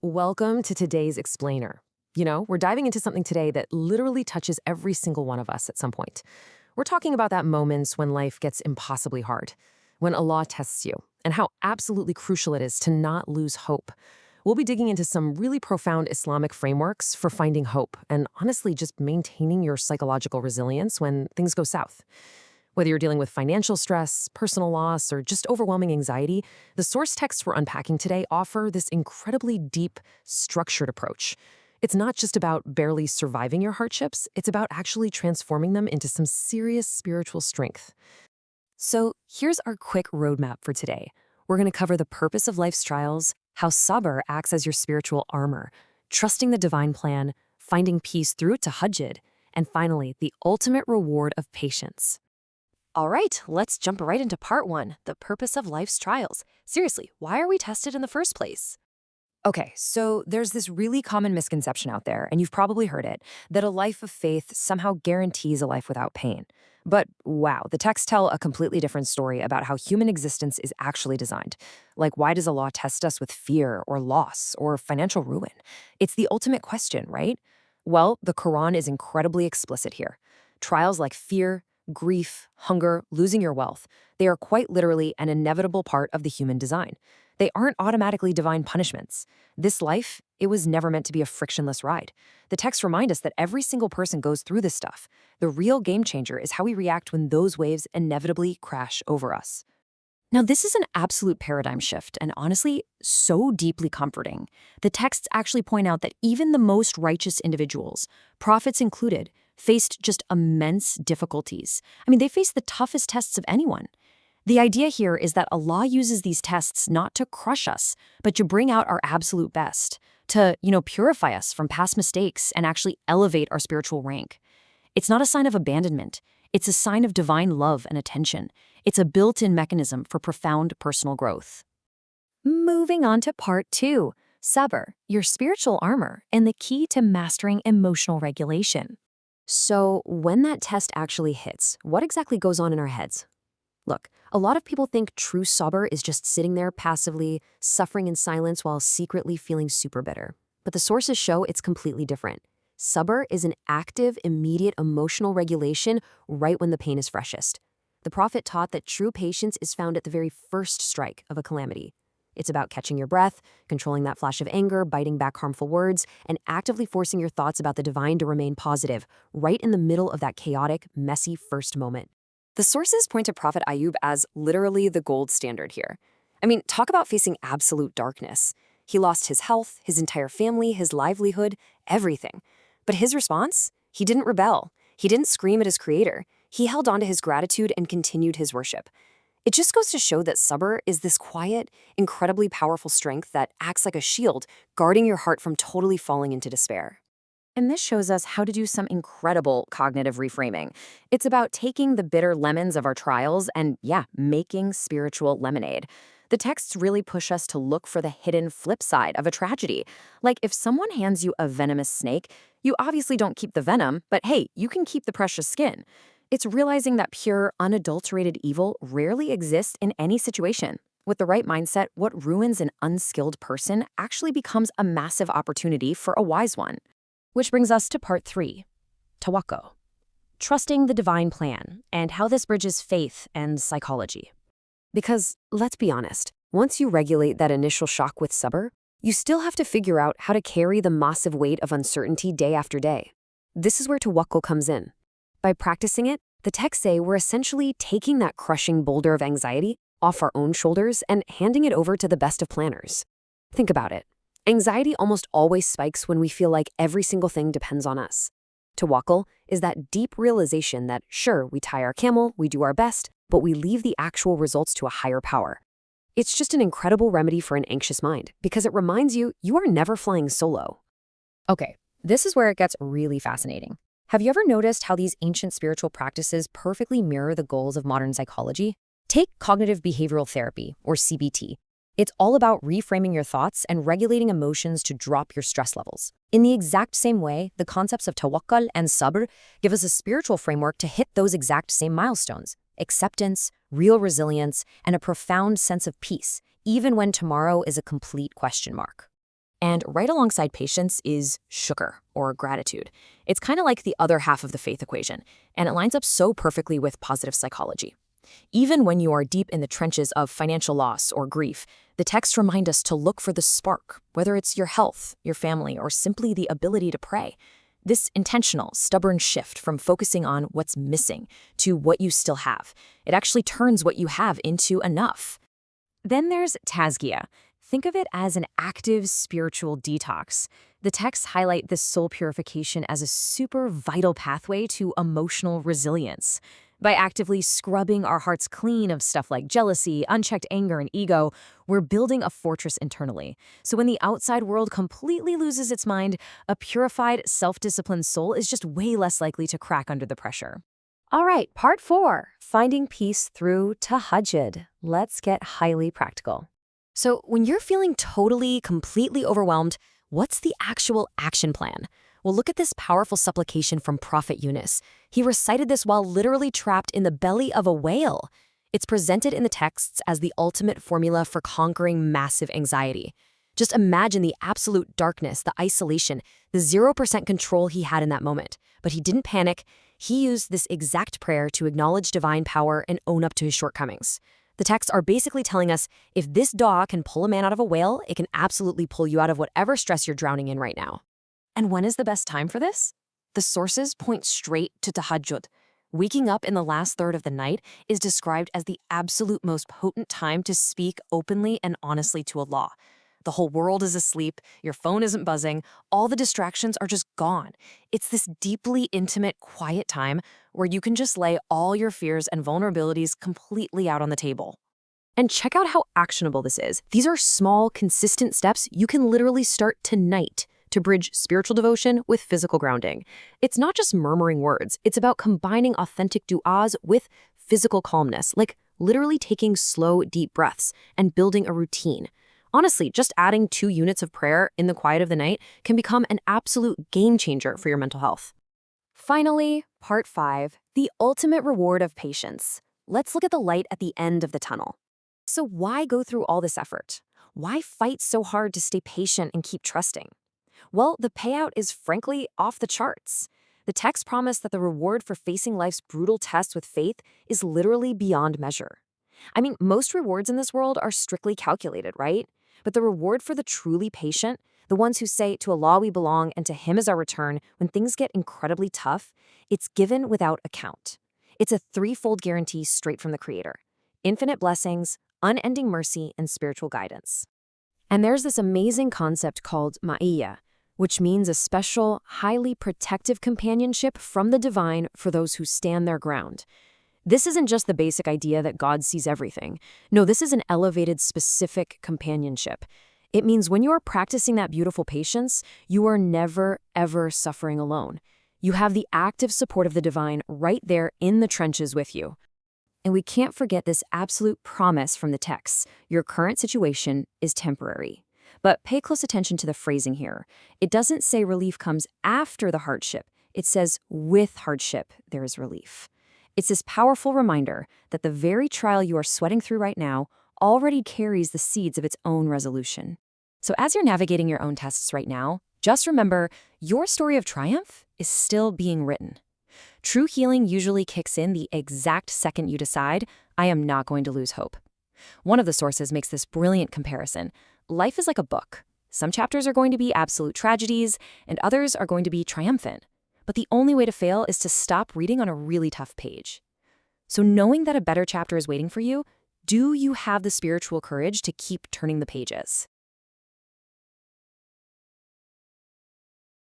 Welcome to today's explainer. We're diving into something today that literally touches every single one of us at some point. We're talking about that moments when life gets impossibly hard, when Allah tests you, and how absolutely crucial it is to not lose hope. We'll be digging into some really profound Islamic frameworks for finding hope and honestly just maintaining your psychological resilience when things go south. Whether you're dealing with financial stress, personal loss, or just overwhelming anxiety, the source texts we're unpacking today offer this incredibly deep, structured approach. It's not just about barely surviving your hardships, it's about actually transforming them into some serious spiritual strength. So here's our quick roadmap for today. We're going to cover the purpose of life's trials, how sabr acts as your spiritual armor, trusting the divine plan, finding peace through it to hajjid, and finally, the ultimate reward of patience. All right, let's jump right into part one, the purpose of life's trials. Seriously, why are we tested in the first place? Okay, so there's this really common misconception out there, and you've probably heard it, that a life of faith somehow guarantees a life without pain. But wow, the texts tell a completely different story about how human existence is actually designed. Like, why does Allah test us with fear or loss or financial ruin? It's the ultimate question, right? Well, the Qur'an is incredibly explicit here. Trials like fear, grief, hunger, losing your wealth, they are quite literally an inevitable part of the human design. They aren't automatically divine punishments. This life, it was never meant to be a frictionless ride. The texts remind us that every single person goes through this stuff. The real game changer is how we react when those waves inevitably crash over us. Now, this is an absolute paradigm shift and honestly, so deeply comforting. The texts actually point out that even the most righteous individuals, prophets included, faced just immense difficulties. They faced the toughest tests of anyone. The idea here is that Allah uses these tests not to crush us, but to bring out our absolute best, to, purify us from past mistakes and actually elevate our spiritual rank. It's not a sign of abandonment. It's a sign of divine love and attention. It's a built-in mechanism for profound personal growth. Moving on to part two, sabr, your spiritual armor and the key to mastering emotional regulation. So when that test actually hits, what exactly goes on in our heads? Look, a lot of people think true sabr is just sitting there passively, suffering in silence while secretly feeling super bitter. But the sources show it's completely different. Sabr is an active, immediate emotional regulation right when the pain is freshest. The Prophet taught that true patience is found at the very first strike of a calamity. It's about catching your breath, controlling that flash of anger, biting back harmful words, and actively forcing your thoughts about the divine to remain positive, right in the middle of that chaotic, messy first moment. The sources point to Prophet Ayub as literally the gold standard here. Talk about facing absolute darkness. He lost his health, his entire family, his livelihood, everything. But his response? He didn't rebel. He didn't scream at his creator. He held on to his gratitude and continued his worship. It just goes to show that sabr is this quiet, incredibly powerful strength that acts like a shield, guarding your heart from totally falling into despair. And this shows us how to do some incredible cognitive reframing. It's about taking the bitter lemons of our trials and, making spiritual lemonade. The texts really push us to look for the hidden flip side of a tragedy. Like if someone hands you a venomous snake, you obviously don't keep the venom, but hey, you can keep the precious skin. It's realizing that pure, unadulterated evil rarely exists in any situation. With the right mindset, what ruins an unskilled person actually becomes a massive opportunity for a wise one. Which brings us to part three, tawakkul. Trusting the divine plan and how this bridges faith and psychology. Because, let's be honest, once you regulate that initial shock with sabr, you still have to figure out how to carry the massive weight of uncertainty day after day. This is where tawakkul comes in. By practicing it, the texts say we're essentially taking that crushing boulder of anxiety off our own shoulders and handing it over to the best of planners. Think about it. Anxiety almost always spikes when we feel like every single thing depends on us. Tawakkul is that deep realization that, sure, we tie our camel, we do our best, but we leave the actual results to a higher power. It's just an incredible remedy for an anxious mind because it reminds you you are never flying solo. Okay, this is where it gets really fascinating. Have you ever noticed how these ancient spiritual practices perfectly mirror the goals of modern psychology? Take cognitive behavioral therapy, or CBT. It's all about reframing your thoughts and regulating emotions to drop your stress levels. In the exact same way, the concepts of tawakkul and sabr give us a spiritual framework to hit those exact same milestones: acceptance, real resilience, and a profound sense of peace, even when tomorrow is a complete question mark. And right alongside patience is shukr, or gratitude. It's kind of like the other half of the faith equation, and it lines up so perfectly with positive psychology. Even when you are deep in the trenches of financial loss or grief, the texts remind us to look for the spark, whether it's your health, your family, or simply the ability to pray. This intentional, stubborn shift from focusing on what's missing to what you still have, it actually turns what you have into enough. Then there's tazkiyah. Think of it as an active spiritual detox. The texts highlight this soul purification as a super vital pathway to emotional resilience. By actively scrubbing our hearts clean of stuff like jealousy, unchecked anger, and ego, we're building a fortress internally. So when the outside world completely loses its mind, a purified, self-disciplined soul is just way less likely to crack under the pressure. All right, part 4, finding peace through tahajjud. Let's get highly practical. So when you're feeling completely overwhelmed, what's the actual action plan? Well, look at this powerful supplication from Prophet Yunus. He recited this while literally trapped in the belly of a whale. It's presented in the texts as the ultimate formula for conquering massive anxiety. Just imagine the absolute darkness, the isolation, the 0% control he had in that moment. But he didn't panic. He used this exact prayer to acknowledge divine power and own up to his shortcomings. The texts are basically telling us, if this dua can pull a man out of a whale, it can absolutely pull you out of whatever stress you're drowning in right now. And when is the best time for this? The sources point straight to tahajjud. Waking up in the last third of the night is described as the absolute most potent time to speak openly and honestly to Allah. The whole world is asleep, your phone isn't buzzing, all the distractions are just gone. It's this deeply intimate, quiet time where you can just lay all your fears and vulnerabilities completely out on the table. And check out how actionable this is. These are small, consistent steps you can literally start tonight to bridge spiritual devotion with physical grounding. It's not just murmuring words. It's about combining authentic du'as with physical calmness, like literally taking slow, deep breaths and building a routine. Honestly, just adding 2 units of prayer in the quiet of the night can become an absolute game changer for your mental health. Finally, part 5, the ultimate reward of patience. Let's look at the light at the end of the tunnel. So why go through all this effort? Why fight so hard to stay patient and keep trusting? Well, the payout is frankly off the charts. The texts promise that the reward for facing life's brutal tests with faith is literally beyond measure. I mean, most rewards in this world are strictly calculated, right? But the reward for the truly patient, the ones who say, to Allah we belong and to Him is our return, when things get incredibly tough, it's given without account. It's a 3-fold guarantee straight from the Creator: infinite blessings, unending mercy, and spiritual guidance. And there's this amazing concept called ma'iyya, which means a special, highly protective companionship from the divine for those who stand their ground. This isn't just the basic idea that God sees everything. No, this is an elevated, specific companionship. It means when you are practicing that beautiful patience, you are never, ever suffering alone. You have the active support of the divine right there in the trenches with you. And we can't forget this absolute promise from the texts: your current situation is temporary. But pay close attention to the phrasing here. It doesn't say relief comes after the hardship. It says with hardship, there is relief. It's this powerful reminder that the very trial you are sweating through right now already carries the seeds of its own resolution. So as you're navigating your own tests right now, just remember, your story of triumph is still being written. True healing usually kicks in the exact second you decide, I am not going to lose hope. One of the sources makes this brilliant comparison. Life is like a book. Some chapters are going to be absolute tragedies, and others are going to be triumphant. But the only way to fail is to stop reading on a really tough page. So knowing that a better chapter is waiting for you, do you have the spiritual courage to keep turning the pages?